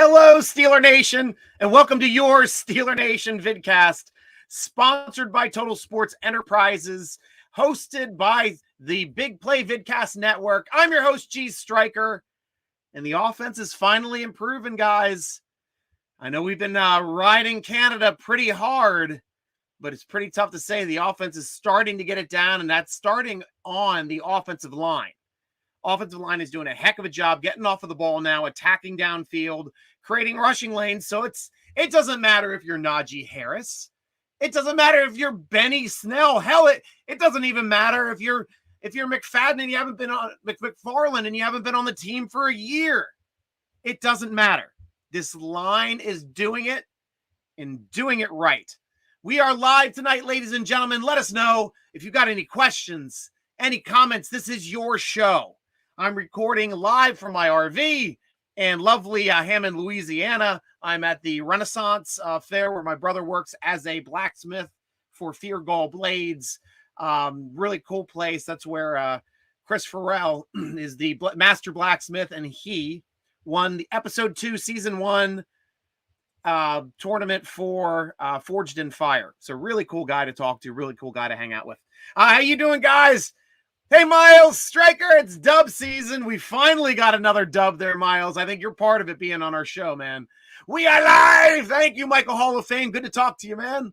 Hello, Steeler Nation, and welcome to your Steeler Nation Vidcast, sponsored by Total Sports Enterprises, hosted by the Big Play Vidcast Network. I'm your host, g.Stryker, and the offense is finally improving, guys. I know we've been riding Canada pretty hard, but it's pretty tough to say the offense is starting to get it down, and that's starting on the offensive line. Offensive line is doing a heck of a job getting off of the ball now, attacking downfield, creating rushing lanes. So it doesn't matter if you're Najee Harris. It doesn't matter if you're Benny Snell. Hell, it doesn't even matter if you're McFadden and you haven't been on McFarland and you haven't been on the team for a year. It doesn't matter. This line is doing it and doing it right. We are live tonight, ladies and gentlemen. Let us know if you've got any questions, any comments. This is your show. I'm recording live from my RV in lovely Hammond, Louisiana. I'm at the Renaissance Fair where my brother works as a blacksmith for Fear Gall Blades. Really cool place. That's where Chris Farrell is the master blacksmith, and he won the episode 2, season 1 tournament for Forged in Fire. So really cool guy to talk to, really cool guy to hang out with. How you doing, guys? Hey, Miles, Stryker, it's dub season. We finally got another dub there, Miles. I think you're part of it being on our show, man. We are live. Thank you, Michael Hall of Fame. Good to talk to you, man.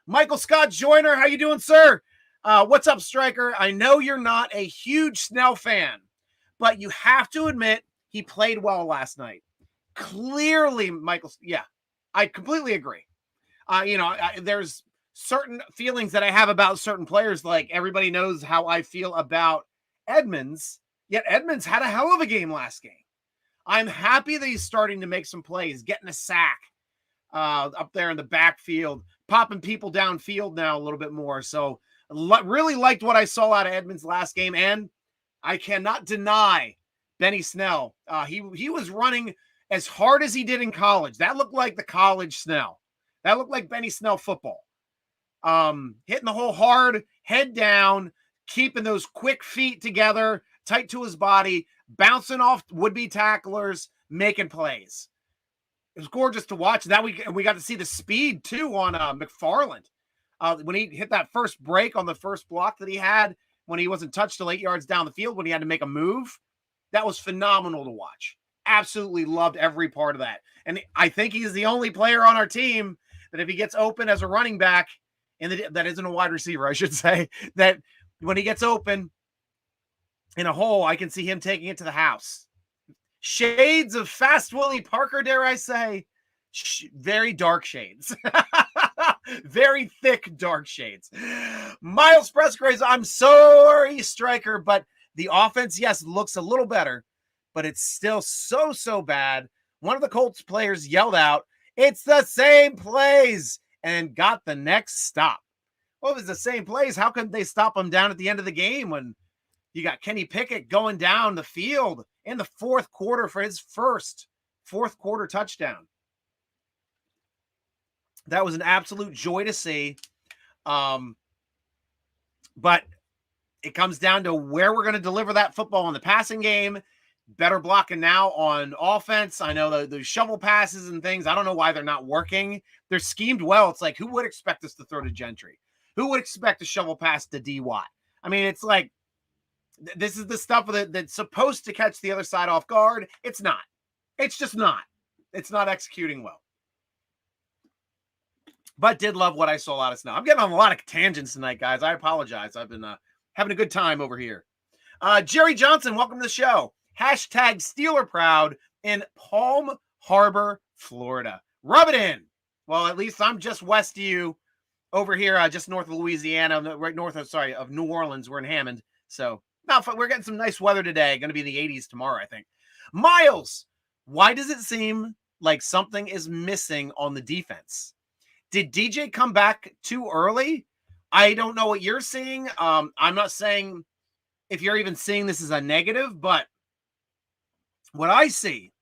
Michael Scott Joyner, how you doing, sir? What's up, Stryker? I know you're not a huge Snell fan, but you have to admit he played well last night. Clearly, Michael, yeah, I completely agree. There's certain feelings that I have about certain players. Like everybody knows how I feel about Edmonds, yet Edmonds had a hell of a game last game. I'm happy that he's starting to make some plays, getting a sack up there in the backfield, popping people downfield now a little bit more. So really liked what I saw out of Edmonds last game. And I cannot deny Benny Snell. He was running as hard as he did in college. That looked like the college Snell. That looked like Benny Snell football. Hitting the hole hard, head down, keeping those quick feet together, tight to his body, bouncing off would-be tacklers, making plays. It was gorgeous to watch. That we got to see the speed too on McFarland. When he hit that first break on the first block that he had, when he wasn't touched till 8 yards down the field, when he had to make a move, that was phenomenal to watch. Absolutely loved every part of that. And I think he's the only player on our team that if he gets open as a running back, that isn't a wide receiver, I should say, that when he gets open in a hole, I can see him taking it to the house. Shades of Fast Willie Parker, dare I say. Very dark shades. Very thick, dark shades. Miles Pressgraves, I'm sorry, Stryker, but the offense, yes, looks a little better, but it's still so bad. One of the Colts players yelled out, "It's the same plays," and got the next stop. Well, if it's the same plays, how could they stop him down at the end of the game when you got Kenny Pickett going down the field in the fourth quarter for his first fourth quarter touchdown? That was an absolute joy to see. But it comes down to where we're going to deliver that football in the passing game. Better blocking now on offense. I know the shovel passes and things, I don't know why they're not working. They're schemed well. It's like, who would expect us to throw to Gentry? Who would expect a shovel pass to D. Watt? I mean, it's like, this is the stuff that's supposed to catch the other side off guard. It's not. It's just not. It's not executing well. But did love what I saw out of Snell. I'm getting on a lot of tangents tonight, guys. I apologize. I've been having a good time over here. Jerry Johnson, welcome to the show. Hashtag Steeler Proud in Palm Harbor, Florida. Rub it in. Well, at least I'm just west of you over here, just north of Louisiana, right north of New Orleans. We're in Hammond. So we're getting some nice weather today. Going to be in the 80s tomorrow, I think. Miles, why does it seem like something is missing on the defense? Did DJ come back too early? I don't know what you're seeing. I'm not saying if you're even seeing this as a negative, but what I see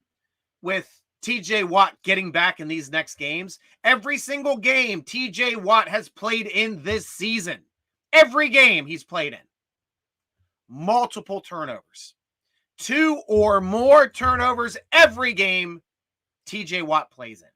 with TJ Watt getting back in these next games, every single game TJ Watt has played in this season, every game he's played in, multiple turnovers, 2 or more turnovers every game TJ Watt plays in.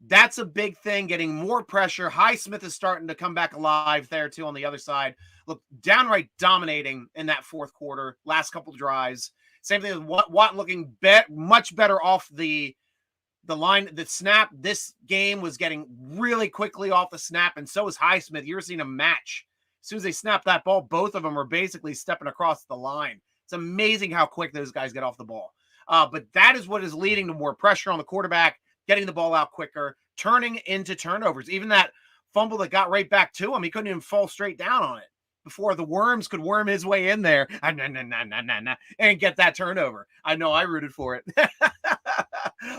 That's a big thing, getting more pressure. Highsmith is starting to come back alive there, too, on the other side. Look, downright dominating in that fourth quarter, last couple of drives. Same thing with Watt looking much better off the line, the snap. This game was getting really quickly off the snap, and so was Highsmith. You're seeing a match. As soon as they snap that ball, both of them are basically stepping across the line. It's amazing how quick those guys get off the ball. But that is what is leading to more pressure on the quarterback, getting the ball out quicker, turning into turnovers. Even that fumble that got right back to him, he couldn't even fall straight down on it before the Worms could worm his way in there and get that turnover. I know I rooted for it.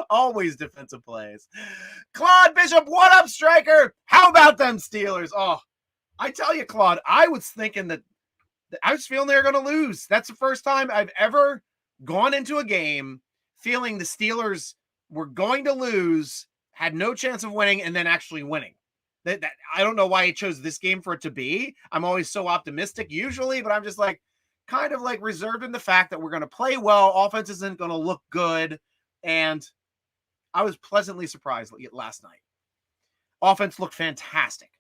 Always defensive plays. Claude Bishop, what up, Stryker? How about them Steelers? Oh, I tell you, Claude, I was thinking that I was feeling they were going to lose. That's the first time I've ever gone into a game feeling the Steelers were going to lose, had no chance of winning, and then actually winning. That I don't know why he chose this game for it to be. I'm always so optimistic usually, but I'm just like kind of like reserved in the fact that we're going to play well. Offense isn't going to look good. And I was pleasantly surprised last night. Offense looked fantastic.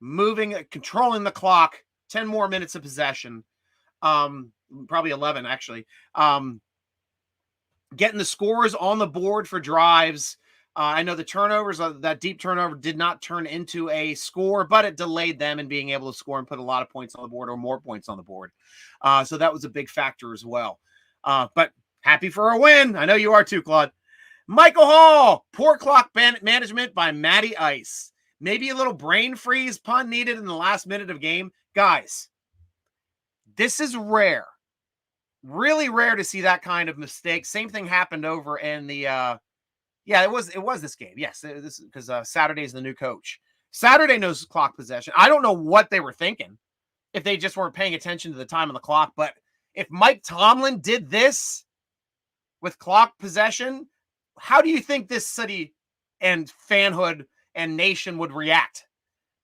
Moving, controlling the clock, 10 more minutes of possession. Probably 11, actually. Getting the scores on the board for drives. I know the turnovers, that deep turnover did not turn into a score, but it delayed them in being able to score and put a lot of points on the board or more points on the board. So that was a big factor as well. But happy for a win. I know you are too, Claude. Michael Hall, poor clock management by Matty Ice. Maybe a little brain freeze pun needed in the last minute of game. Guys, this is rare. Really rare to see that kind of mistake. Same thing happened over in the it was this game. Yes, this because Saturday's the new coach. Saturday knows clock possession. I don't know what they were thinking, if they just weren't paying attention to the time on the clock. But if Mike Tomlin did this with clock possession, how do you think this city and fanhood and nation would react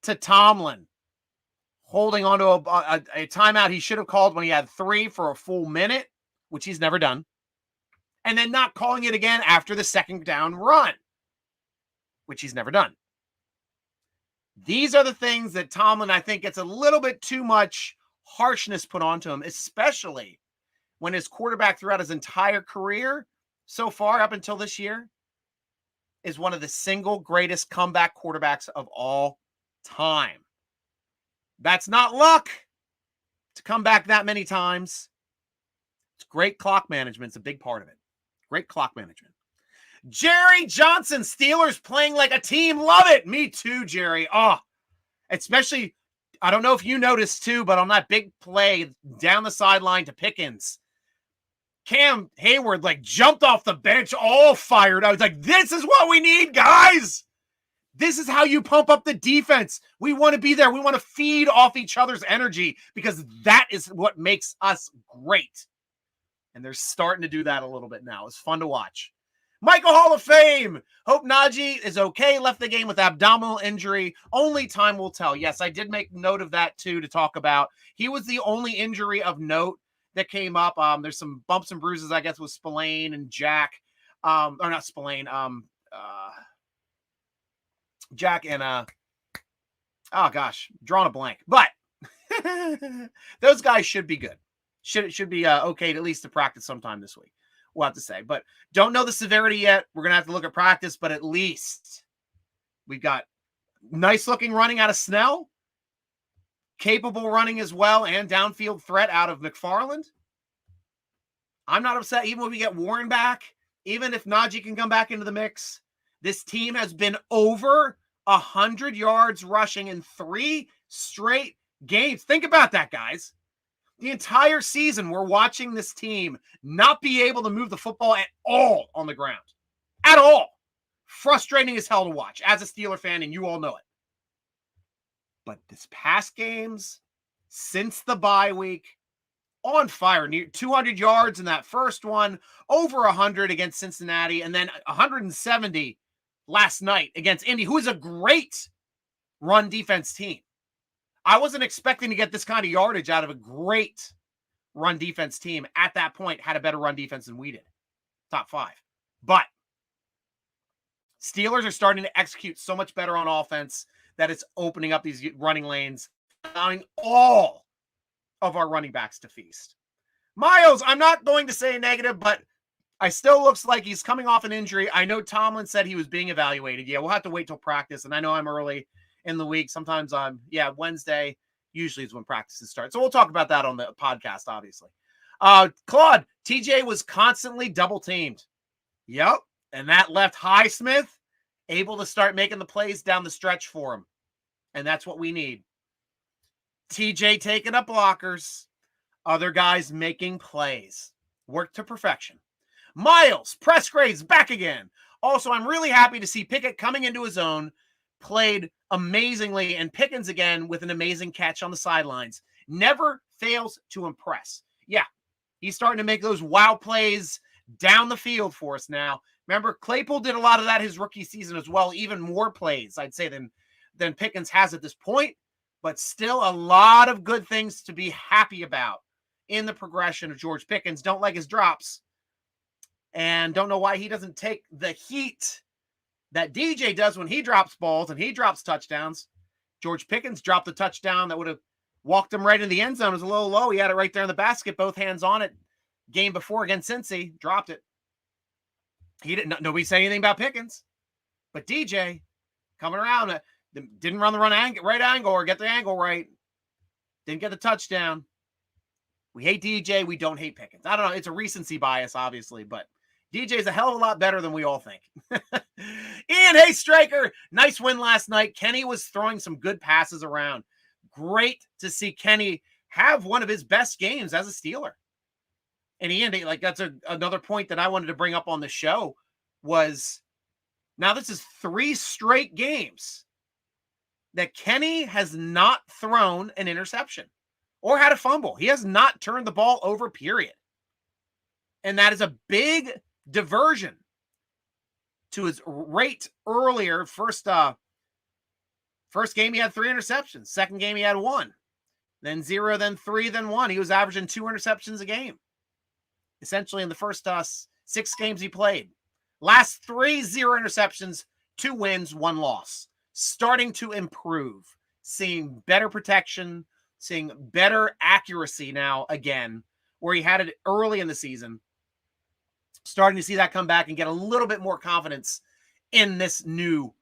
to Tomlin holding on to a timeout he should have called when he had 3 for a full minute, which he's never done, and then not calling it again after the second down run, which he's never done? These are the things that Tomlin, I think, gets a little bit too much harshness put onto him, especially when his quarterback throughout his entire career so far up until this year is one of the single greatest comeback quarterbacks of all time. That's not luck to come back that many times. It's great clock management. It's a big part of it. Great clock management. Jerry Johnson, Steelers playing like a team. Love it. Me too, Jerry. Oh, especially, I don't know if you noticed too, but on that big play down the sideline to Pickens, Cam Hayward jumped off the bench all fired. I was like, this is what we need, guys. This is how you pump up the defense. We want to be there. We want to feed off each other's energy because that is what makes us great. And they're starting to do that a little bit now. It's fun to watch. Michael Hall of Fame. Hope Najee is okay. Left the game with abdominal injury. Only time will tell. Yes, I did make note of that too to talk about. He was the only injury of note that came up. There's some bumps and bruises, I guess, with Spillane and Jack. Or not Spillane. Jack and drawing a blank. But those guys should be good. Should be okay to at least to practice sometime this week. We'll have to say. But don't know the severity yet. We're gonna have to look at practice, but at least we've got nice looking running out of Snell, capable running as well, and downfield threat out of McFarland. I'm not upset even when we get Warren back, even if Najee can come back into the mix. This team has been over 100 yards rushing in 3 straight games. Think about that, guys. The entire season, we're watching this team not be able to move the football at all on the ground. At all. Frustrating as hell to watch as a Steeler fan, and you all know it. But this past games, since the bye week, on fire. Near 200 yards in that first one, over 100 against Cincinnati, and then 170 last night against Indy, who is a great run defense team. I wasn't expecting to get this kind of yardage out of a great run defense team at that point, had a better run defense than we did. Top 5. But Steelers are starting to execute so much better on offense that it's opening up these running lanes, allowing all of our running backs to feast. Miles, I'm not going to say negative, but I still looks like he's coming off an injury. I know Tomlin said he was being evaluated. Yeah, we'll have to wait till practice. And I know I'm early in the week. Sometimes Wednesday usually is when practices start. So we'll talk about that on the podcast, obviously. Claude, TJ was constantly double teamed. Yep. And that left Highsmith able to start making the plays down the stretch for him. And that's what we need. TJ taking up blockers. Other guys making plays. Work to perfection. Miles, press grades back again. Also, I'm really happy to see Pickett coming into his own, played amazingly, and Pickens again with an amazing catch on the sidelines. Never fails to impress. Yeah, he's starting to make those wow plays down the field for us now. Remember, Claypool did a lot of that his rookie season as well, even more plays, I'd say, than Pickens has at this point, but still a lot of good things to be happy about in the progression of George Pickens. Don't like his drops. And don't know why he doesn't take the heat that DJ does when he drops balls and he drops touchdowns. George Pickens dropped the touchdown that would have walked him right in the end zone. It was a little low. He had it right there in the basket, both hands on it. Game before against Cincy, dropped it. Nobody said anything about Pickens. But DJ coming around, didn't run the right angle or get the angle right. Didn't get the touchdown. We hate DJ. We don't hate Pickens. I don't know. It's a recency bias, obviously, but DJ's a hell of a lot better than we all think. Ian, hey, Stryker. Nice win last night. Kenny was throwing some good passes around. Great to see Kenny have one of his best games as a Steeler. And Ian, that's another point that I wanted to bring up on the show was now this is 3 straight games that Kenny has not thrown an interception or had a fumble. He has not turned the ball over, period. And that is a big diversion to his rate earlier. First game, he had 3 interceptions. Second game, he had 1. Then 0, then 3, then 1. He was averaging 2 interceptions a game. Essentially in the first 6 games he played. Last 3, 0 interceptions, 2 wins, 1 loss. Starting to improve. Seeing better protection, seeing better accuracy now again, where he had it early in the season. Starting to see that come back and get a little bit more confidence in this new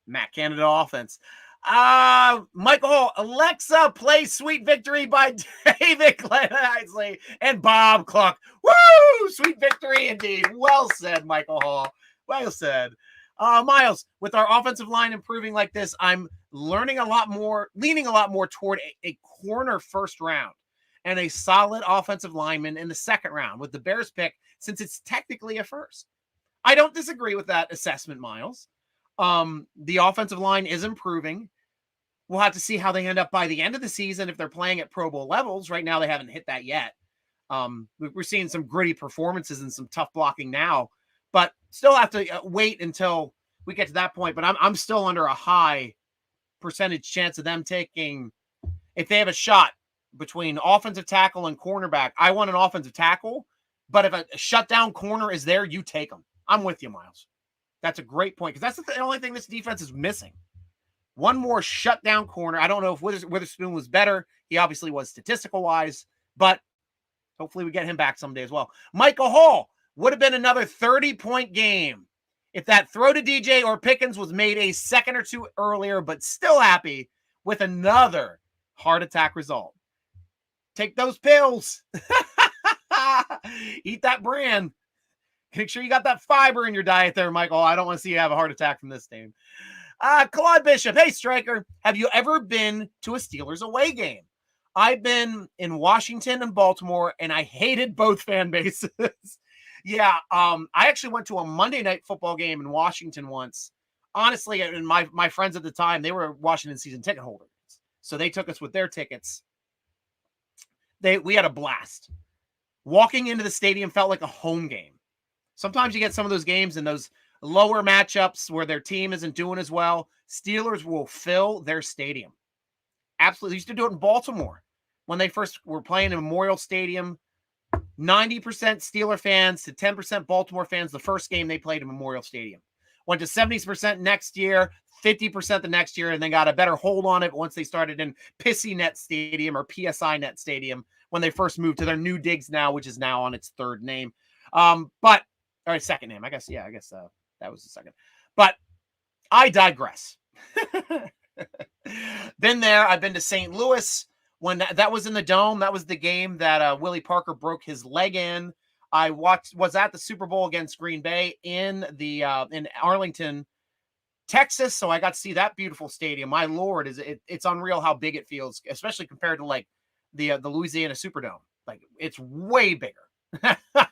Matt Canada offense. Michael Hall, Alexa, play Sweet Victory by David Isley and Bob Cluck. Woo! Sweet Victory indeed. Well said, Michael Hall. Well said. Miles, with our offensive line improving like this, I'm leaning a lot more toward a corner first round and a solid offensive lineman in the second round with the Bears pick, since it's technically a first. I don't disagree with that assessment, Miles. The offensive line is improving. We'll have to see how they end up by the end of the season if they're playing at Pro Bowl levels. Right now, they haven't hit that yet. We're seeing some gritty performances and some tough blocking now, but still have to wait until we get to that point. But I'm still under a high percentage chance of them taking, if they have a shot between offensive tackle and cornerback, I want an offensive tackle. But if a shutdown corner is there, you take them. I'm with you, Miles. That's a great point, because that's the only thing this defense is missing. One more shutdown corner. I don't know if Witherspoon was better. He obviously was statistical-wise, but hopefully we get him back someday as well. Michael Hall would have been another 30-point game if that throw to DJ or Pickens was made a second or 2 earlier, but still happy with another heart attack result. Take those pills. Eat that bran. Make sure you got that fiber in your diet there, Michael. I don't want to see you have a heart attack from this game. Claude Bishop. Hey, Stryker. Have you ever been to a Steelers away game? I've been in Washington and Baltimore, and I hated both fan bases. Yeah, I actually went to a Monday Night Football game in Washington once. Honestly, and my friends at the time, they were Washington season ticket holders. So they took us with their tickets. We had a blast. Walking into the stadium felt like a home game. Sometimes you get some of those games in those lower matchups where their team isn't doing as well. Steelers will fill their stadium. Absolutely. They used to do it in Baltimore when they first were playing in Memorial Stadium. 90% Steeler fans to 10% Baltimore fans the first game they played in Memorial Stadium. Went to 70% next year, 50% the next year, and then got a better hold on it once they started in Pissy Net Stadium or PSI Net Stadium when they first moved to their new digs now, which is now on its third name. Or second name, I guess. Yeah, I guess that was the second. But I digress. Been there. I've been to St. Louis when that was in the Dome. That was the game that Willie Parker broke his leg in. I was at the Super Bowl against Green Bay in Arlington, Texas. So I got to see that beautiful stadium. My Lord, it's unreal how big it feels, especially compared to like the Louisiana Superdome. Like it's way bigger.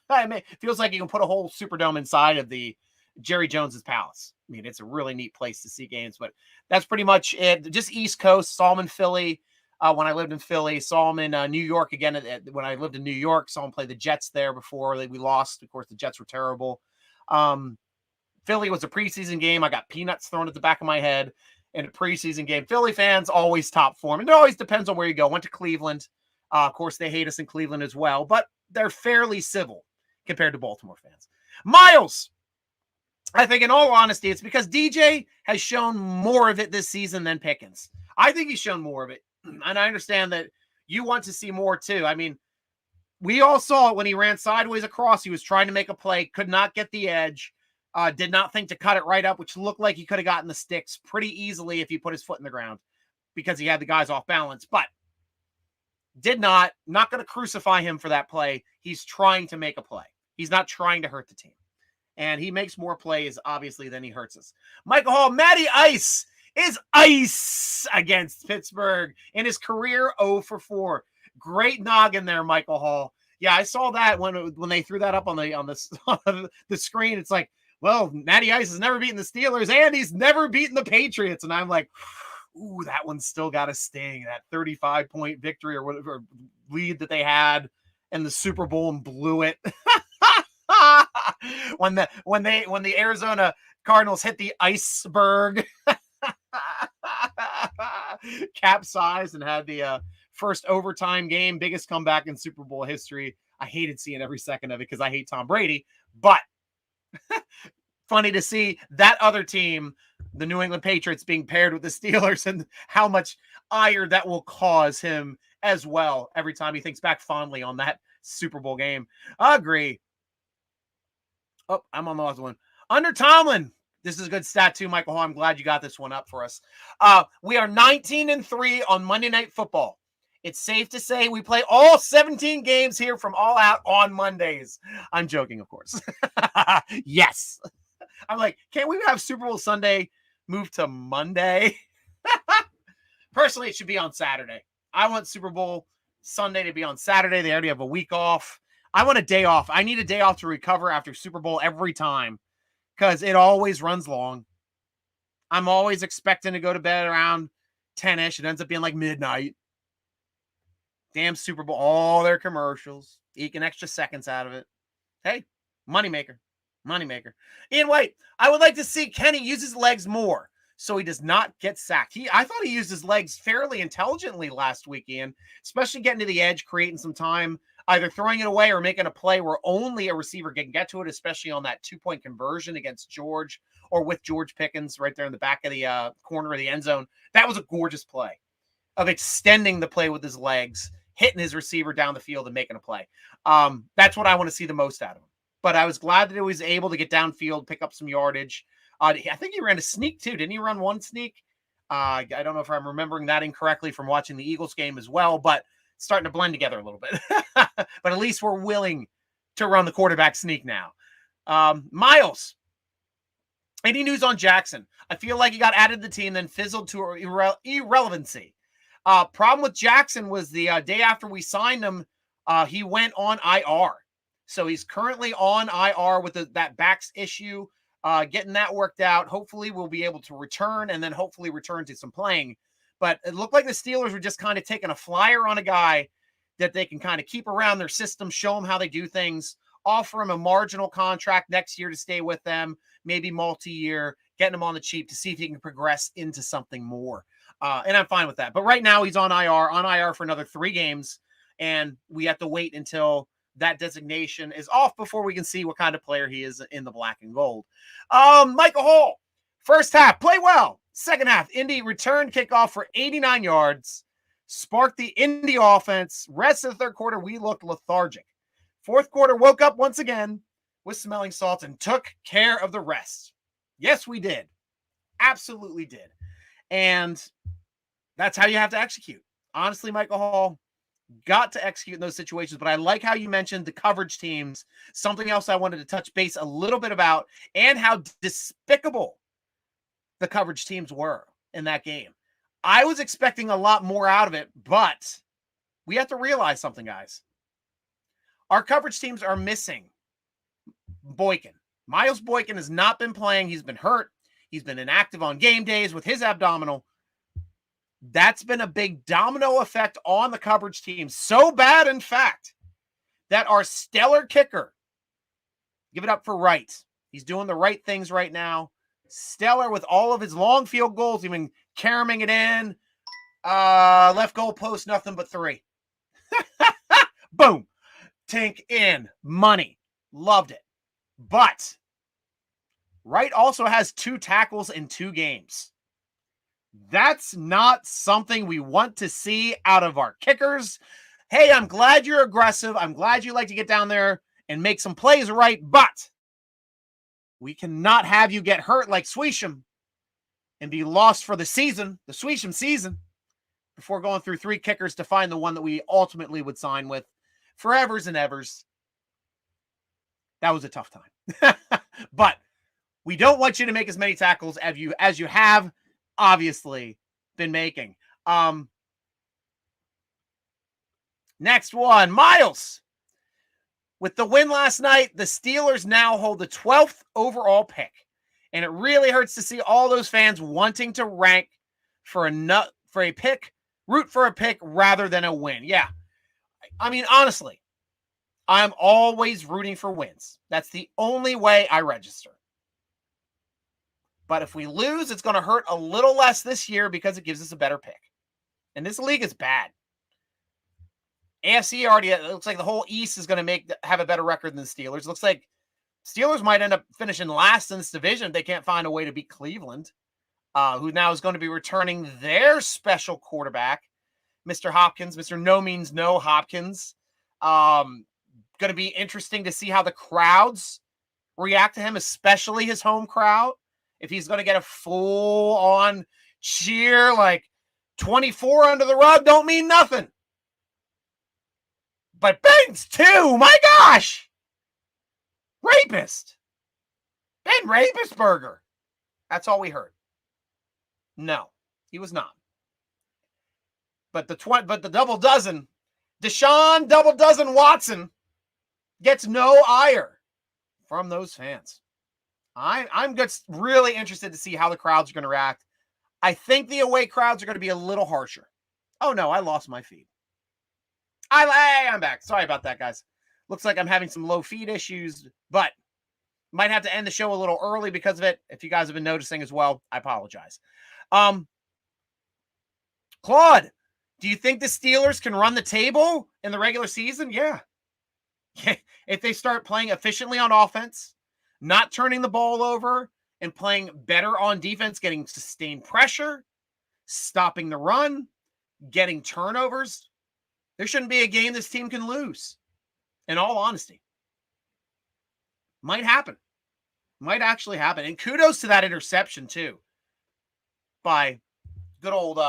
I mean, it feels like you can put a whole Superdome inside of the Jerry Jones's Palace. I mean, it's a really neat place to see games, but that's pretty much it. Just East Coast, saw him in Philly when I lived in Philly, saw him in New York again when I lived in New York, saw him play the Jets there before we lost. Of course, the Jets were terrible. Philly was a preseason game. I got peanuts thrown at the back of my head in a preseason game. Philly fans always top form, and it always depends on where you go. Went to Cleveland. Of course, they hate us in Cleveland as well, but they're fairly civil compared to Baltimore fans. Miles, I think in all honesty, it's because DJ has shown more of it this season than Pickens. I think he's shown more of it. And I understand that you want to see more too. I mean, we all saw it when he ran sideways across. He was trying to make a play, could not get the edge, did not think to cut it right up, which looked like he could have gotten the sticks pretty easily if he put his foot in the ground because he had the guys off balance. But did not going to crucify him for that play. He's trying to make a play. He's not trying to hurt the team. And he makes more plays, obviously, than he hurts us. Michael Hall, Matty Ice is ice against Pittsburgh in his career 0 for 4. Great noggin there, Michael Hall. Yeah, I saw that when they threw that up on the screen. It's like, well, Matty Ice has never beaten the Steelers, and he's never beaten the Patriots. And I'm like, ooh, that one's still got a sting. That 35-point victory or whatever lead that they had in the Super Bowl and blew it. when the Arizona Cardinals hit the iceberg, capsized and had the first overtime game, biggest comeback in Super Bowl history. I hated seeing every second of it because I hate Tom Brady, but funny to see that other team, the New England Patriots, being paired with the Steelers and how much ire that will cause him as well every time he thinks back fondly on that Super Bowl game. I agree. Oh, I'm on the last one. Under Tomlin. This is a good stat too, Michael Hall. I'm glad you got this one up for us. We are 19-3 on Monday Night Football. It's safe to say we play all 17 games here from All Out on Mondays. I'm joking, of course. Yes. I'm like, can't we have Super Bowl Sunday move to Monday? Personally, it should be on Saturday. I want Super Bowl Sunday to be on Saturday. They already have a week off. I want a day off. I need a day off to recover after Super Bowl every time because it always runs long. I'm always expecting to go to bed around 10-ish. It ends up being like midnight. Damn Super Bowl, all their commercials, eking extra seconds out of it. Hey, moneymaker. Ian White, I would like to see Kenny use his legs more so he does not get sacked. I thought he used his legs fairly intelligently last week, Ian, especially getting to the edge, creating some time, either throwing it away or making a play where only a receiver can get to it, especially on that 2-point conversion against George or with George Pickens right there in the back of the corner of the end zone. That was a gorgeous play of extending the play with his legs, hitting his receiver down the field and making a play. That's what I want to see the most out of him. But I was glad that he was able to get downfield, pick up some yardage. I think he ran a sneak too. Didn't he run one sneak? I don't know if I'm remembering that incorrectly from watching the Eagles game as well, but it's starting to blend together a little bit. But at least we're willing to run the quarterback sneak now. Miles, any news on Jackson? I feel like he got added to the team, then fizzled to irrelevancy. Problem with Jackson was the day after we signed him, he went on IR. So he's currently on IR with that backs issue, getting that worked out. Hopefully we'll be able to return and then hopefully return to some playing. But it looked like the Steelers were just kind of taking a flyer on a guy that they can kind of keep around their system, show him how they do things, offer him a marginal contract next year to stay with them, maybe multi-year, getting him on the cheap to see if he can progress into something more. And I'm fine with that. But right now he's on IR for another 3 games, and we have to wait until that designation is off before we can see what kind of player he is in the black and gold. Michael Hall, first half, play well. Second half, Indy returned kickoff for 89 yards, sparked the Indy offense. Rest of the third quarter, we looked lethargic. Fourth quarter, woke up once again with smelling salts and took care of the rest. Yes, we did. Absolutely did. And that's how you have to execute. Honestly, Michael Hall, got to execute in those situations, but I like how you mentioned the coverage teams. Something else I wanted to touch base a little bit about, and how despicable the coverage teams were in that game. I was expecting a lot more out of it, but we have to realize something, guys. Our coverage teams are missing Boykin. Miles Boykin has not been playing. He's been hurt. He's been inactive on game days with his abdominal. That's been a big domino effect on the coverage team. So bad, in fact, that our stellar kicker, give it up for Wright. He's doing the right things right now. Stellar with all of his long field goals, even caroming it in. Left goal post, nothing but 3. Boom. Tink in. Money. Loved it. But Wright also has 2 tackles in 2 games. That's not something we want to see out of our kickers. Hey, I'm glad you're aggressive. I'm glad you like to get down there and make some plays right, but we cannot have you get hurt like Swisham and be lost for the season, the Swisham season, before going through 3 kickers to find the one that we ultimately would sign with forevers and evers. That was a tough time. But we don't want you to make as many tackles as you have obviously been making. Next one, Miles. With the win last night, the Steelers now hold the 12th overall pick. And it really hurts to see all those fans wanting to rank for a pick, root for a pick rather than a win. Yeah. I mean, honestly, I'm always rooting for wins. That's the only way I register. But if we lose, it's going to hurt a little less this year because it gives us a better pick. And this league is bad. AFC already, it looks like the whole East is going to have a better record than the Steelers. It looks like Steelers might end up finishing last in this division if they can't find a way to beat Cleveland, who now is going to be returning their special quarterback, Mr. Hopkins, Mr. No Means No Hopkins. Going to be interesting to see how the crowds react to him, especially his home crowd. If he's going to get a full-on cheer, like 24 under the rug don't mean nothing. But Ben's too, my gosh! Rapist. Ben Rapist Burger. That's all we heard. No, he was not. But the double dozen, Deshaun double dozen Watson gets no ire from those fans. I'm just really interested to see how the crowds are going to react. I think the away crowds are going to be a little harsher. Oh no, I lost my feed. I'm back. Sorry about that, guys. Looks like I'm having some low feed issues, but might have to end the show a little early because of it. If you guys have been noticing as well, I apologize. Claude, do you think the Steelers can run the table in the regular season? Yeah. If they start playing efficiently on offense, not turning the ball over, and playing better on defense, getting sustained pressure, stopping the run, getting turnovers, there shouldn't be a game this team can lose. In all honesty. Might happen. Might actually happen. And kudos to that interception, too. By good old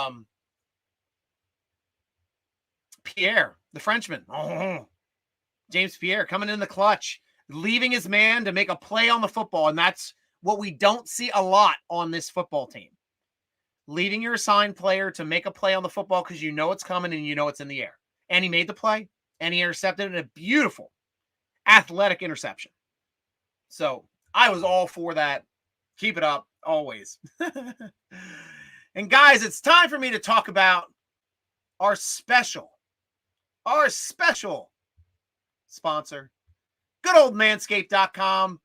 Pierre, the Frenchman. Oh, James Pierre coming in the clutch, leaving his man to make a play on the football. And that's what we don't see a lot on this football team. Leaving your assigned player to make a play on the football because you know it's coming and you know it's in the air. And he made the play, and he intercepted in a beautiful athletic interception. So I was all for that. Keep it up, always. And guys, it's time for me to talk about our special sponsor, good old manscaped.com.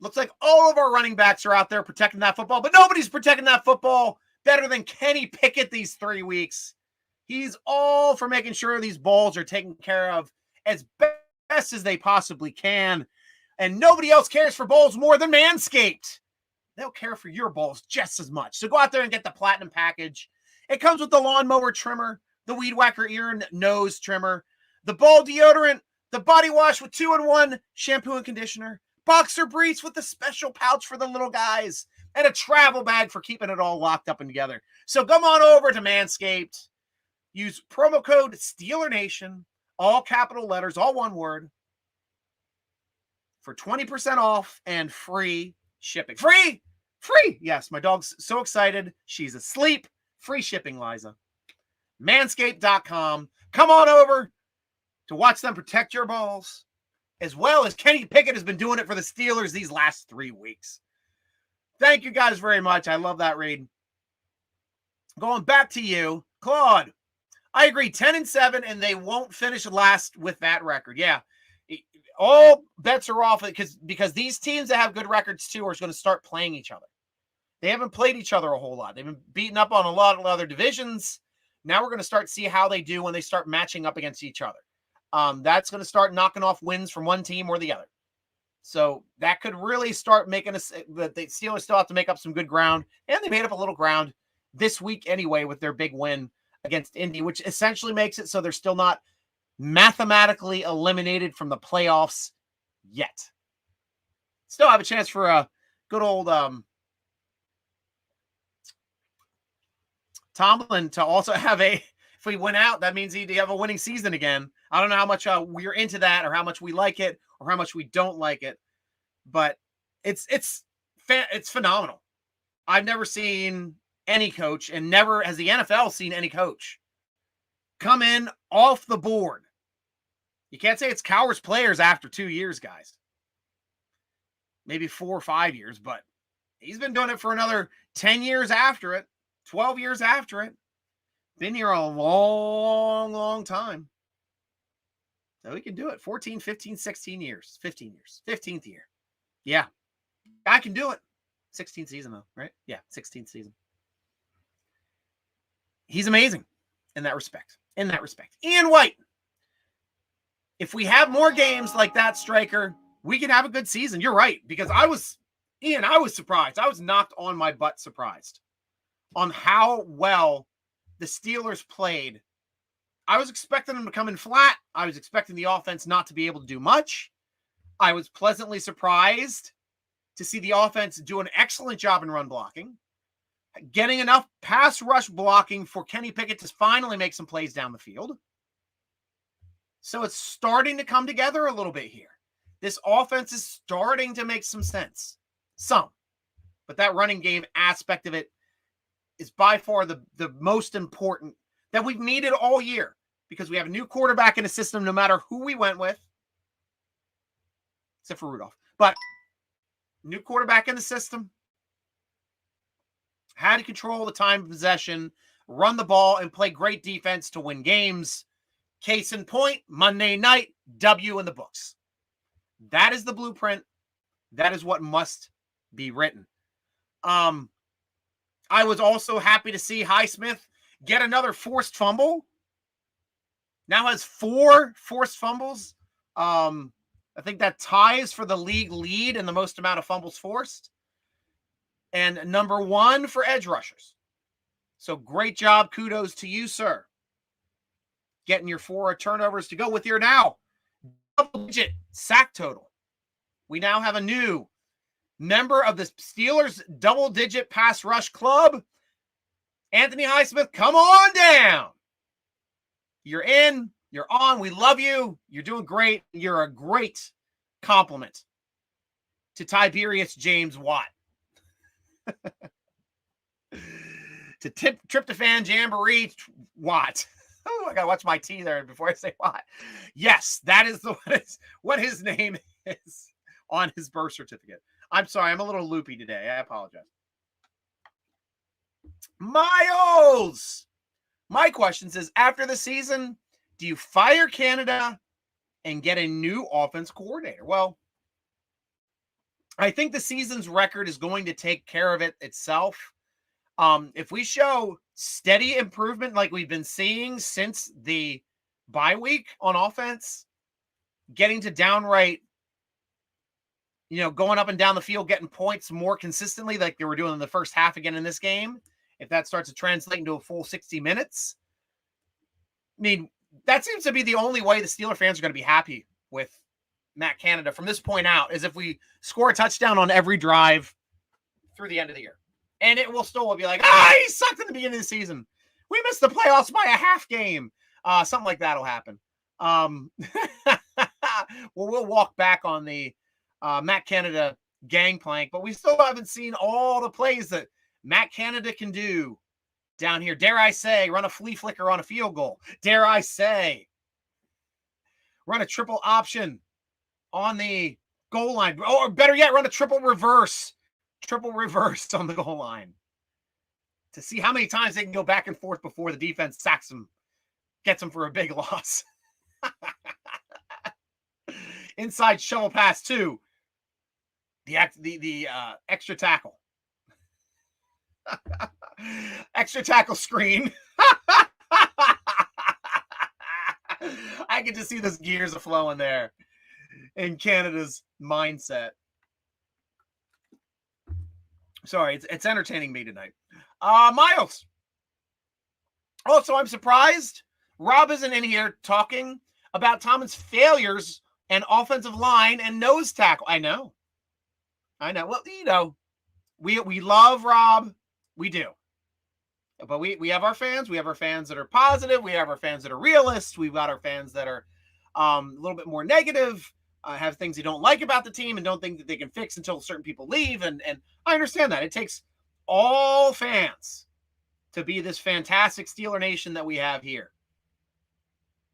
Looks like all of our running backs are out there protecting that football, but nobody's protecting that football better than Kenny Pickett these 3 weeks. He's all for making sure these balls are taken care of as best as they possibly can. And nobody else cares for balls more than Manscaped. They'll care for your balls just as much. So go out there and get the platinum package. It comes with the lawnmower trimmer, the weed whacker ear and nose trimmer, the ball deodorant, the body wash with 2-in-1 shampoo and conditioner, boxer briefs with the special pouch for the little guys, and a travel bag for keeping it all locked up and together. So come on over to Manscaped. Use promo code SteelerNation, all capital letters, all one word, for 20% off and free shipping. Free! Free! Yes, my dog's so excited. She's asleep. Free shipping, Liza. Manscaped.com. Come on over to watch them protect your balls, as well as Kenny Pickett has been doing it for the Steelers these last 3 weeks. Thank you guys very much. I love that read. Going back to you, Claude. I agree, 10-7, and they won't finish last with that record. Yeah, all bets are off because these teams that have good records too are going to start playing each other. They haven't played each other a whole lot. They've been beaten up on a lot of other divisions. Now we're going to start see how they do when they start matching up against each other. That's going to start knocking off wins from one team or the other. So that could really start making us that the Steelers still have to make up some good ground, and they made up a little ground this week anyway with their big win against Indy, which essentially makes it so they're still not mathematically eliminated from the playoffs yet. Still have a chance for a good old Tomlin to also have if we win out, that means he'd have a winning season again. I don't know how much we're into that or how much we like it or how much we don't like it, but it's phenomenal. I've never seen any coach, and never has the NFL seen any coach come in off the board. You can't say it's cowards players after 2 years, guys. Maybe 4 or 5 years, but he's been doing it for another 10 years after it, 12 years after it. Been here a long, long time. So he can do it. 14, 15, 16 years, 15 years, 15th year. Yeah, I can do it. 16th season, though, right? Yeah, 16th season. He's amazing in that respect. Ian White. If we have more games like that, Stryker, we can have a good season. You're right, because I was surprised. I was knocked on my butt surprised on how well the Steelers played. I was expecting them to come in flat. I was expecting the offense not to be able to do much. I was pleasantly surprised to see the offense do an excellent job in run blocking, getting enough pass rush blocking for Kenny Pickett to finally make some plays down the field. So it's starting to come together a little bit here. This offense is starting to make some sense. Some. But that running game aspect of it is by far the most important that we've needed all year, because we have a new quarterback in the system no matter who we went with, except for Rudolph. But new quarterback in the system, had to control the time of possession, run the ball, and play great defense to win games. Case in point, Monday night, W in the books. That is the blueprint. That is what must be written. I was also happy to see Highsmith get another forced fumble. Now has 4 forced fumbles. I think that ties for the league lead in the most amount of fumbles forced. And number 1 for edge rushers. So great job. Kudos to you, sir. Getting your 4 turnovers to go with your now double-digit sack total. We now have a new member of the Steelers double-digit pass rush club. Anthony Highsmith, come on down. You're in. You're on. We love you. You're doing great. You're a great compliment to Tiberius James Watt. To Tryptophan Jamboree Watt. Oh, I gotta watch my T there before I say Watt. Yes, that is what his name is on his birth certificate. I'm sorry, I'm a little loopy today. I apologize. Miles! My question is, after the season, do you fire Canada and get a new offense coordinator? Well, I think the season's record is going to take care of it itself. If we show steady improvement like we've been seeing since the bye week on offense, getting to downright, going up and down the field, getting points more consistently like they were doing in the first half again in this game, if that starts to translate into a full 60 minutes, I mean, that seems to be the only way the Steeler fans are going to be happy with Matt Canada from this point out, is if we score a touchdown on every drive through the end of the year. And it will still be like, he sucked in the beginning of the season. We missed the playoffs by a half game. Something like that will happen. Well, we'll walk back on the Matt Canada gangplank, but we still haven't seen all the plays that Matt Canada can do down here. Dare I say, run a flea flicker on a field goal. Dare I say, run a triple option on the goal line. Or better yet, run a triple reverse on the goal line to see how many times they can go back and forth before the defense sacks them, gets them for a big loss. Inside shovel pass to the extra tackle. Extra tackle screen. I can just see those gears are flowing there in Canada's mindset. Sorry, it's entertaining me tonight. Miles. Oh, so I'm surprised Rob isn't in here talking about Tomlin's failures and offensive line and nose tackle. I know. Well, we love Rob. We do. But we have our fans. We have our fans that are positive. We have our fans that are realists. We've got our fans that are a little bit more negative, have things they don't like about the team and don't think that they can fix until certain people leave. And I understand that. It takes all fans to be this fantastic Steeler Nation that we have here.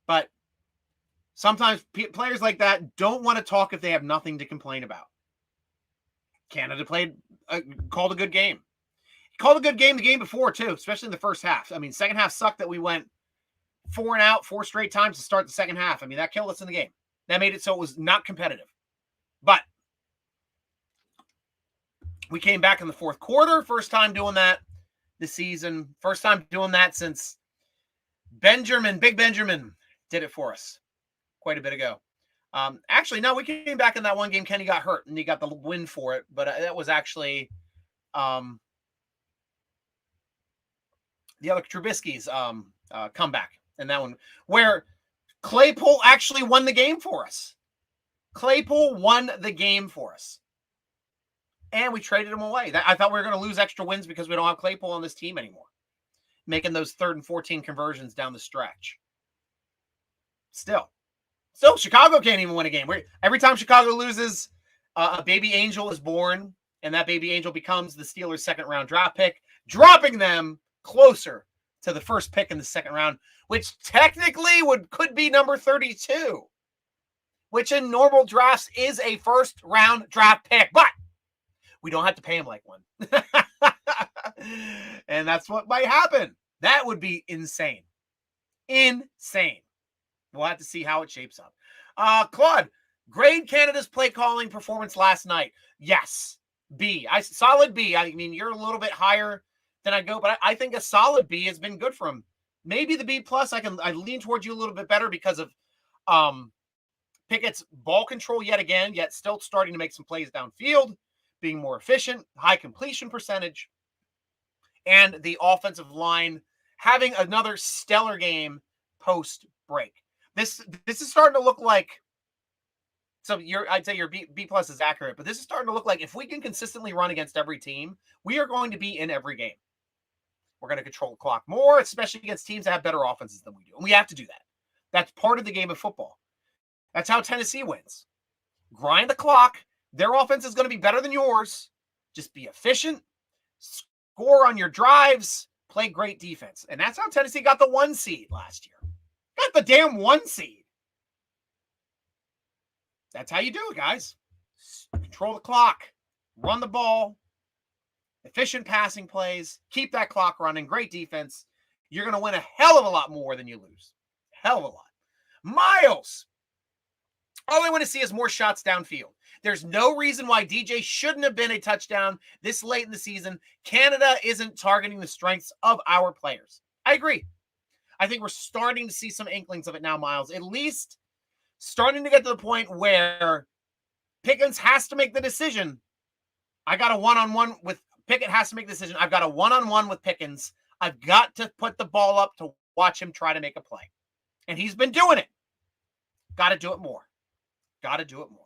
But sometimes players like that don't want to talk if they have nothing to complain about. Canada called a good game. He called a good game the game before, too, especially in the first half. I mean, second half sucked that we went 4 and out 4 straight times to start the second half. I mean, that killed us in the game. That made it so it was not competitive. But we came back in the fourth quarter. First time doing that this season. First time doing that since Big Benjamin did it for us quite a bit ago. Actually, no, we came back in that one game. Kenny got hurt, and he got the win for it. But that was actually the other Trubisky's comeback in that one, where Claypool actually won the game for us. Claypool won the game for us. And we traded him away. I thought we were going to lose extra wins because we don't have Claypool on this team anymore, making those 3rd and 14 conversions down the stretch. Still, Chicago can't even win a game. Every time Chicago loses, a baby angel is born, and that baby angel becomes the Steelers' 2nd-round draft pick, dropping them closer to the first pick in the 2nd round, which technically could be number 32, which in normal drafts is a 1st-round draft pick, but we don't have to pay him like one. And that's what might happen. That would be insane. Insane. We'll have to see how it shapes up. Claude, grade Canada's play calling performance last night. Yes. B. Solid B. I mean, you're a little bit higher than I go, but I think a solid B has been good for him. Maybe the B+, I lean towards you a little bit better because of Pickett's ball control yet still starting to make some plays downfield, being more efficient, high completion percentage, and the offensive line having another stellar game post-break. This is starting to look like, so I'd say your B+ is accurate, but this is starting to look like if we can consistently run against every team, we are going to be in every game. We're going to control the clock more, especially against teams that have better offenses than we do. And we have to do that. That's part of the game of football. That's how Tennessee wins. Grind the clock. Their offense is going to be better than yours. Just be efficient, score on your drives, play great defense. And that's how Tennessee got the 1 seed last year. Got the damn 1 seed. That's how you do it, guys. Control the clock, run the ball, efficient passing plays, keep that clock running, great defense. You're going to win a hell of a lot more than you lose. Hell of a lot. Miles, all I want to see is more shots downfield. There's no reason why DJ shouldn't have been a touchdown this late in the season. Canada isn't targeting the strengths of our players. I agree. I think we're starting to see some inklings of it now, Miles. At least starting to get to the point where Pickens has to make the decision. I got a one-on-one with Pickett has to make the decision. I've got a one-on-one with Pickens. I've got to put the ball up to watch him try to make a play. And he's been doing it. Got to do it more. Got to do it more.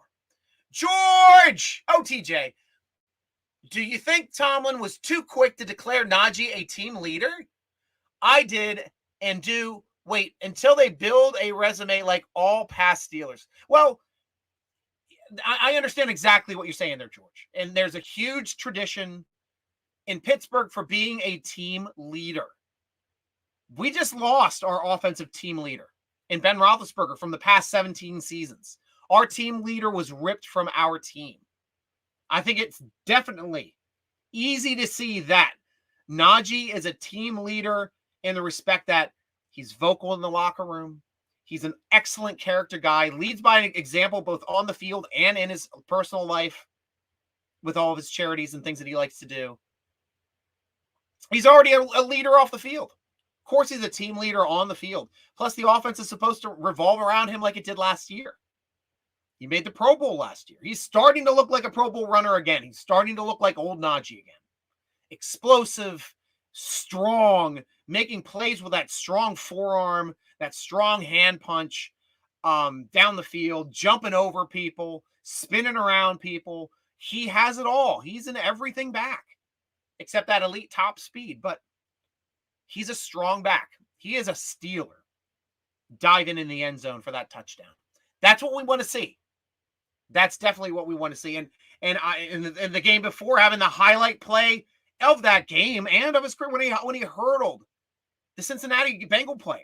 George! Oh, TJ. Do you think Tomlin was too quick to declare Najee a team leader? I did and do wait until they build a resume like all past Steelers. Well, I understand exactly what you're saying there, George. And there's a huge tradition in Pittsburgh for being a team leader. We just lost our offensive team leader in Ben Roethlisberger from the past 17 seasons. Our team leader was ripped from our team. I think it's definitely easy to see that Najee is a team leader in the respect that he's vocal in the locker room. He's an excellent character guy, leads by an example both on the field and in his personal life with all of his charities and things that he likes to do. He's already a leader off the field. Of course, he's a team leader on the field. Plus, the offense is supposed to revolve around him like it did last year. He made the Pro Bowl last year. He's starting to look like a Pro Bowl runner again. He's starting to look like old Najee again. Explosive, strong, making plays with that strong forearm, that strong hand punch down the field, jumping over people, spinning around people. He has it all. He's in everything back except that elite top speed, but he's a strong back. He is a stealer diving in the end zone for that touchdown. That's what we want to see. That's definitely what we want to see. And in the game before, having the highlight play of that game and of his career when he hurdled the Cincinnati Bengal player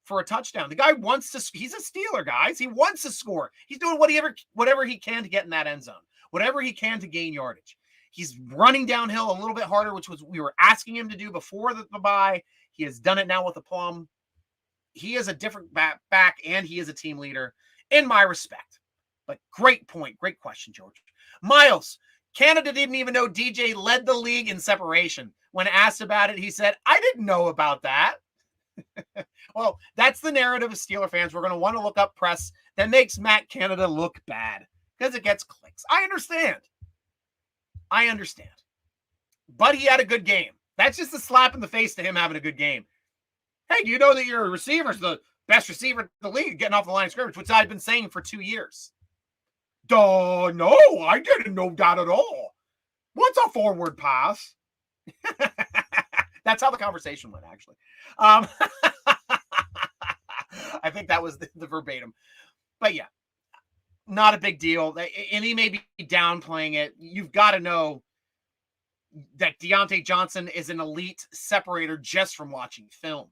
for a touchdown. The guy wants to. He's a Steeler, guys. He wants to score. He's doing whatever he can to get in that end zone, whatever he can to gain yardage. He's running downhill a little bit harder, which was we were asking him to do before the bye. He has done it now with a plum. He is a different back, and he is a team leader in my respect. But great point. Great question, George. Miles, Canada didn't even know DJ led the league in separation. When asked about it, he said, I didn't know about that. Well, that's the narrative of Steeler fans. We're going to want to look up press that makes Matt Canada look bad because it gets clicks. I understand. But he had a good game. That's just a slap in the face to him having a good game. Hey, do you know that your receiver's the best receiver in the league getting off the line of scrimmage, which I've been saying for 2 years? Duh, no, I didn't know that at all. What's a forward pass? That's how the conversation went, actually. I think that was the verbatim. But yeah, not a big deal. And he may be downplaying it. You've got to know that Deontay Johnson is an elite separator just from watching film.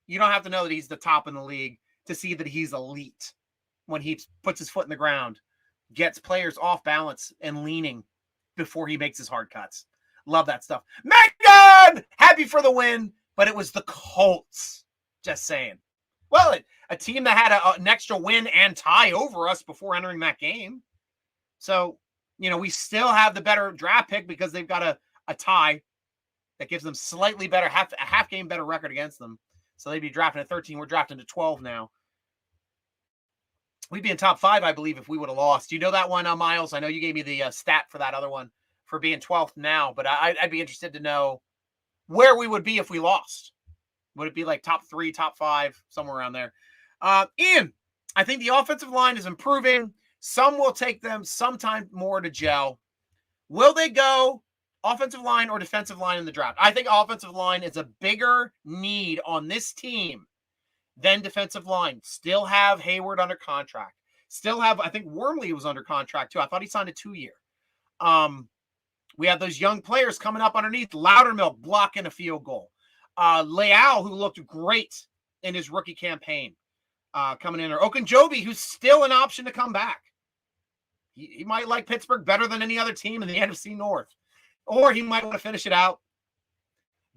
You don't have to know that he's the top in the league to see that he's elite when he puts his foot in the ground, gets players off balance and leaning before he makes his hard cuts. Love that stuff. Megan! Happy for the win, but it was the Colts. Just saying. Well, a team that had an extra win and tie over us before entering that game. So, we still have the better draft pick because they've got a tie that gives them slightly better, a half game better record against them. So they'd be drafting at 13. We're drafting to 12 now. We'd be in top 5, I believe, if we would have lost. Do you know that one, Miles? I know you gave me the stat for that other one for being 12th now, but I'd be interested to know where we would be if we lost. Would it be like top 3, top 5, somewhere around there? Ian, I think the offensive line is improving. Some will take them some time more to gel. Will they go offensive line or defensive line in the draft? I think offensive line is a bigger need on this team than defensive line. Still have Hayward under contract. Still have, I think Wormley was under contract too. I thought he signed a 2-year. We have those young players coming up underneath. Loudermilk blocking a field goal. Leal, who looked great in his rookie campaign, coming in. Or Okunjobi, who's still an option to come back. He might like Pittsburgh better than any other team in the NFC North. Or he might want to finish it out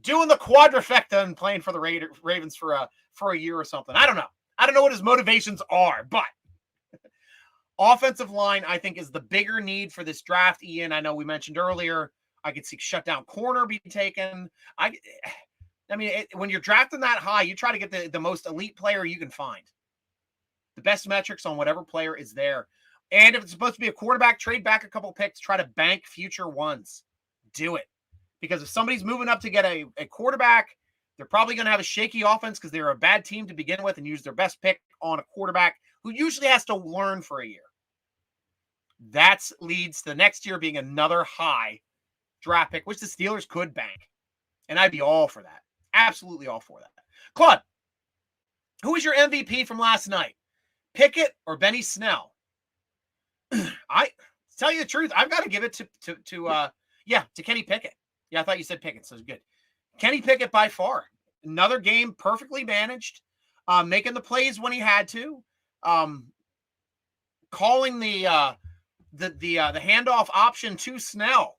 doing the quadrifecta and playing for the Ravens for a year or something. I don't know. I don't know what his motivations are, but offensive line, I think, is the bigger need for this draft. Ian, I know we mentioned earlier, I could see shutdown corner be taken. When you're drafting that high, you try to get the most elite player you can find. The best metrics on whatever player is there. And if it's supposed to be a quarterback, trade back a couple picks, try to bank future ones. Do it. Because if somebody's moving up to get a quarterback, they're probably going to have a shaky offense because they're a bad team to begin with and use their best pick on a quarterback who usually has to learn for a year. That leads to the next year being another high draft pick, which the Steelers could bank. And I'd be all for that. Absolutely all for that. Claude, who was your MVP from last night? Pickett or Benny Snell? I tell you the truth, I've got to give it to Kenny Pickett. Yeah, I thought you said Pickett, so it's good. Kenny Pickett by far. Another game perfectly managed, making the plays when he had to, calling the handoff option to Snell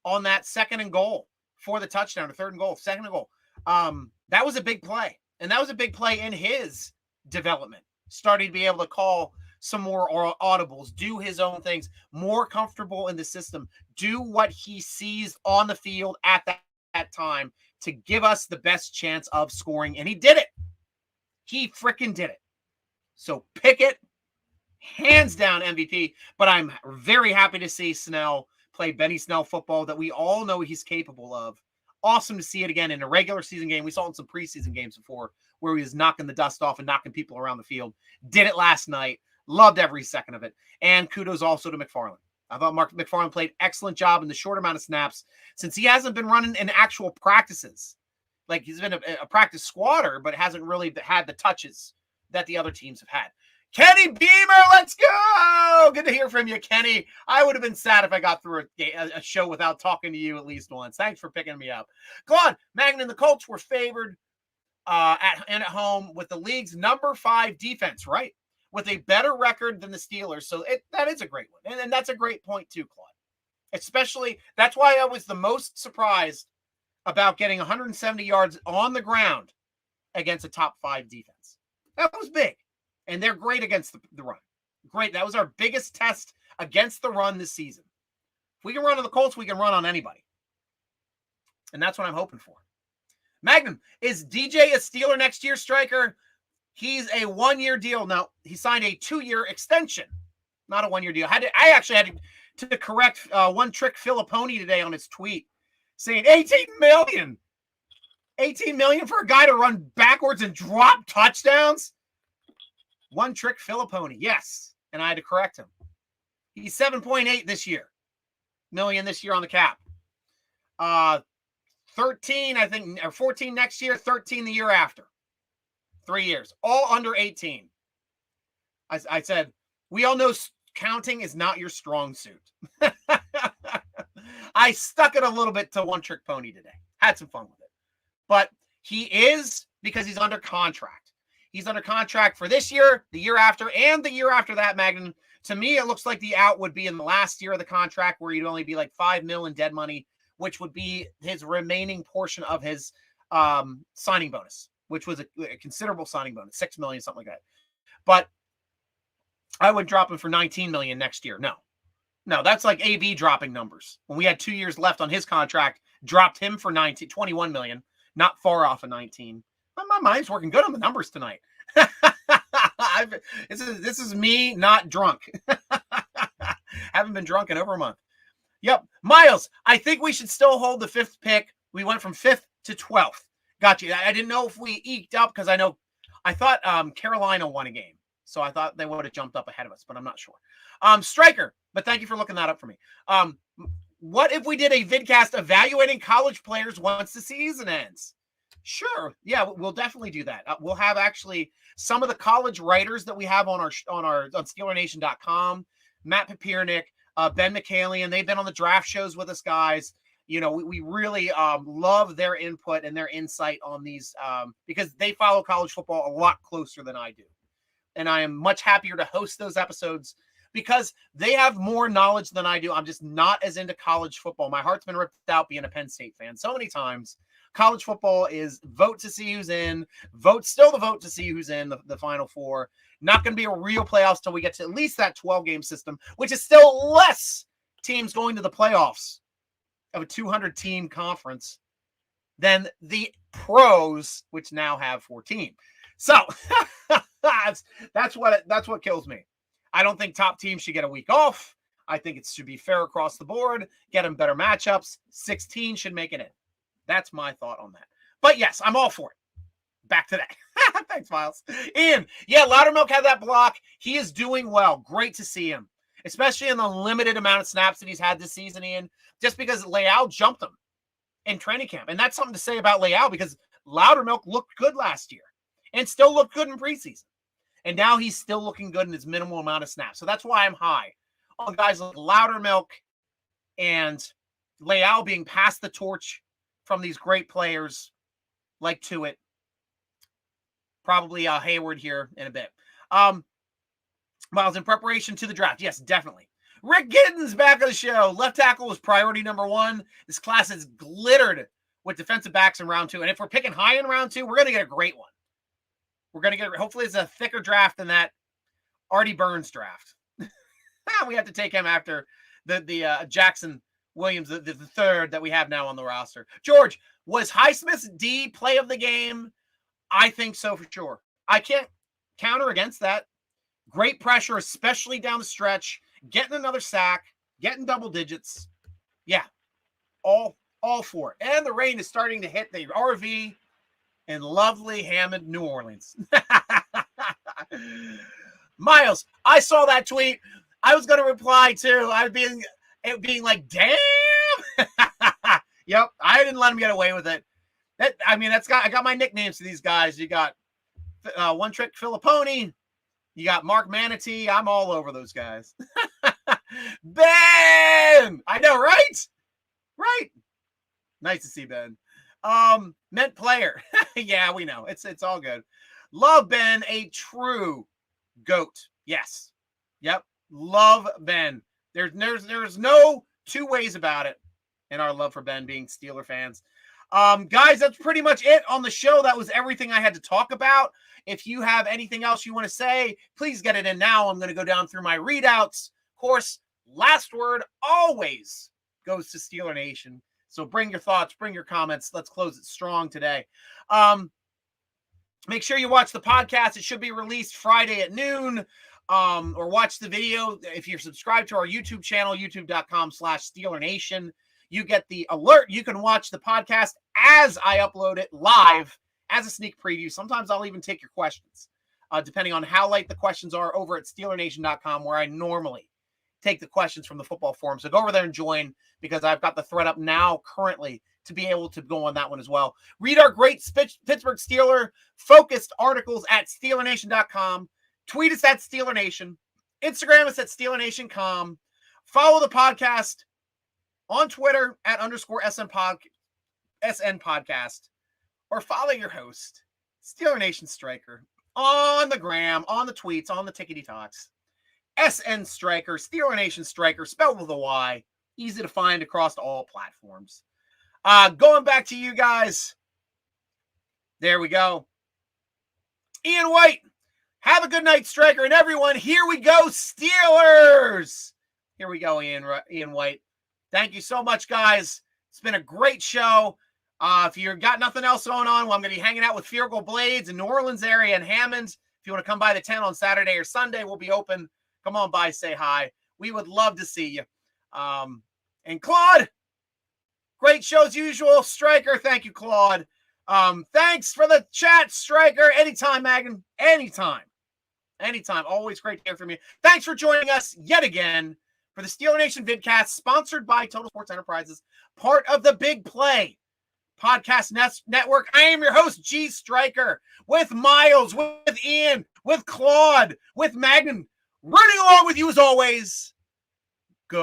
on that second and goal for the touchdown, or third and goal, second and goal. That was a big play, and that was a big play in his development, starting to be able to call some more audibles, do his own things, more comfortable in the system, do what he sees on the field at that time to give us the best chance of scoring. And he did it. He freaking did it. So Pickett, hands down MVP, but I'm very happy to see Snell play Benny Snell football that we all know he's capable of. Awesome to see it again in a regular season game. We saw it in some preseason games before where he was knocking the dust off and knocking people around the field. Did it last night. Loved every second of it. And kudos also to McFarland. I thought Mark McFarland played an excellent job in the short amount of snaps since he hasn't been running in actual practices. Like, he's been a practice squatter, but hasn't really had the touches that the other teams have had. Kenny Beamer, let's go! Good to hear from you, Kenny. I would have been sad if I got through a show without talking to you at least once. Thanks for picking me up. Go on. Magnan and the Colts were favored at home with the league's number 5 defense, right? With a better record than the Steelers. So that is a great one. And that's a great point too, Claude. Especially, that's why I was the most surprised about getting 170 yards on the ground against a top 5 defense. That was big. And they're great against the run. Great. That was our biggest test against the run this season. If we can run on the Colts, we can run on anybody. And that's what I'm hoping for. Magnum, is DJ a Steeler next year, Stryker? He's a 1-year deal. Now, he signed a 2-year extension, not a 1-year deal. I actually had to correct One Trick Filipponi today on his tweet saying $18 million. $18 million for a guy to run backwards and drop touchdowns? One Trick Filipponi, yes. And I had to correct him. He's 7.8 this year. Million this year on the cap. 13, I think, or 14 next year, 13 the year after. 3 years, all under 18. I said, we all know counting is not your strong suit. I stuck it a little bit to One Trick Pony today. Had some fun with it. But he is, because he's under contract. He's under contract for this year, the year after, and the year after that, Magnan. To me, it looks like the out would be in the last year of the contract where he'd only be like $5 million in dead money, which would be his remaining portion of his signing bonus, which was a considerable signing bonus, $6 million, something like that. But I would drop him for $19 million next year. No, that's like AB dropping numbers. When we had 2 years left on his contract, dropped him for $21 million, not far off of 19. My mind's working good on the numbers tonight. This is me not drunk. Haven't been drunk in over a month. Yep. Miles, I think we should still hold the 5th pick. We went from 5th to 12th. Got you. I didn't know if we eked up because I thought Carolina won a game. So I thought they would have jumped up ahead of us, but I'm not sure. Stryker, but thank you for looking that up for me. What if we did a vidcast evaluating college players once the season ends? Sure. Yeah, we'll definitely do that. We'll have actually some of the college writers that we have on SteelerNation.com, Matt Papiernick, Ben McCallion. They've been on the draft shows with us, guys. You know, we really love their input and their insight on these because they follow college football a lot closer than I do. And I am much happier to host those episodes because they have more knowledge than I do. I'm just not as into college football. My heart's been ripped out being a Penn State fan so many times. College football is vote to see who's in, vote to see who's in the Final Four. Not going to be a real playoffs till we get to at least that 12-game system, which is still less teams going to the playoffs of a 200-team conference than the pros, which now have 14. So That's what kills me. I don't think top teams should get a week off. I think it should be fair across the board. Get them better matchups. 16 should make it in. That's my thought on that. But yes, I'm all for it. Back to that. Thanks, Miles. Ian, yeah, Loudermilk had that block. He is doing well. Great to see him, especially in the limited amount of snaps that he's had this season, Ian, just because Leal jumped him in training camp. And that's something to say about Leal because Loudermilk looked good last year and still looked good in preseason. And now he's still looking good in his minimal amount of snaps. So that's why I'm high on guys like Loudermilk and Leal being passed the torch from these great players like Tuitt. Probably Hayward here in a bit. Miles, in preparation to the draft. Yes, definitely. Rick Giddens back on the show. Left tackle was priority number 1. This class is glittered with defensive backs in round 2. And if we're picking high in round 2, we're going to get a great one. We're going to get, hopefully it's a thicker draft than that Artie Burns draft. We have to take him after the Jackson Williams, the third that we have now on the roster. George, was Highsmith's D play of the game? I think so for sure. I can't counter against that. Great pressure, especially down the stretch. Getting another sack, getting double digits. Yeah, all for it. And the rain is starting to hit the RV in lovely Hammond, New Orleans. Miles, I saw that tweet. I was going to reply too. I was being like, damn. Yep, I didn't let him get away with it. I got my nicknames to these guys. You got One Trick Filipponi. You got Mark Manatee. I'm all over those guys. Ben! I know, right? Right. Nice to see Ben. Meant player. Yeah, we know. It's all good. Love Ben, a true GOAT. Yes. Yep. Love Ben. There's no two ways about it in our love for Ben being Steeler fans. Guys, that's pretty much it on the show. That was everything I had to talk about. If you have anything else you want to say, please get it in now. I'm going to go down through my readouts. Of course, last word always goes to Steeler Nation. So bring your thoughts, bring your comments. Let's close it strong today. Make sure you watch the podcast. It should be released Friday at noon. Or watch the video. If you're subscribed to our YouTube channel, youtube.com/SteelerNation, you get the alert. You can watch the podcast as I upload it live as a sneak preview. Sometimes I'll even take your questions, depending on how late the questions are over at SteelerNation.com, where I normally take the questions from the football forum. So go over there and join, because I've got the thread up now currently to be able to go on that one as well. Read our great Pittsburgh Steeler focused articles at SteelerNation.com. Tweet us at SteelerNation. Instagram us at SteelerNation.com. Follow the podcast on Twitter at _SN Podcast. Or follow your host, Steeler Nation Striker, on the gram, on the tweets, on the tickety talks. SN Striker, Steeler Nation Striker, spelled with a Y. Easy to find across all platforms. Going back to you guys. There we go. Ian White. Have a good night, Striker, and everyone. Here we go, Steelers. Here we go, Ian White. Thank you so much, guys. It's been a great show. If you've got nothing else going on, well, I'm going to be hanging out with Field Goal Blades in New Orleans area and Hammond. If you want to come by the tent on Saturday or Sunday, we'll be open. Come on by, say hi. We would love to see you. And Claude, great show as usual. Striker, thank you, Claude. Thanks for the chat, Striker. Anytime, Megan. Anytime. Always great to hear from you. Thanks for joining us yet again for the Steeler Nation Vidcast, sponsored by Total Sports Enterprises, part of the Big Play Podcast Network. I am your host, g.Stryker, with Miles, with Ian, with Claude, with Magnan, running along with you as always. Go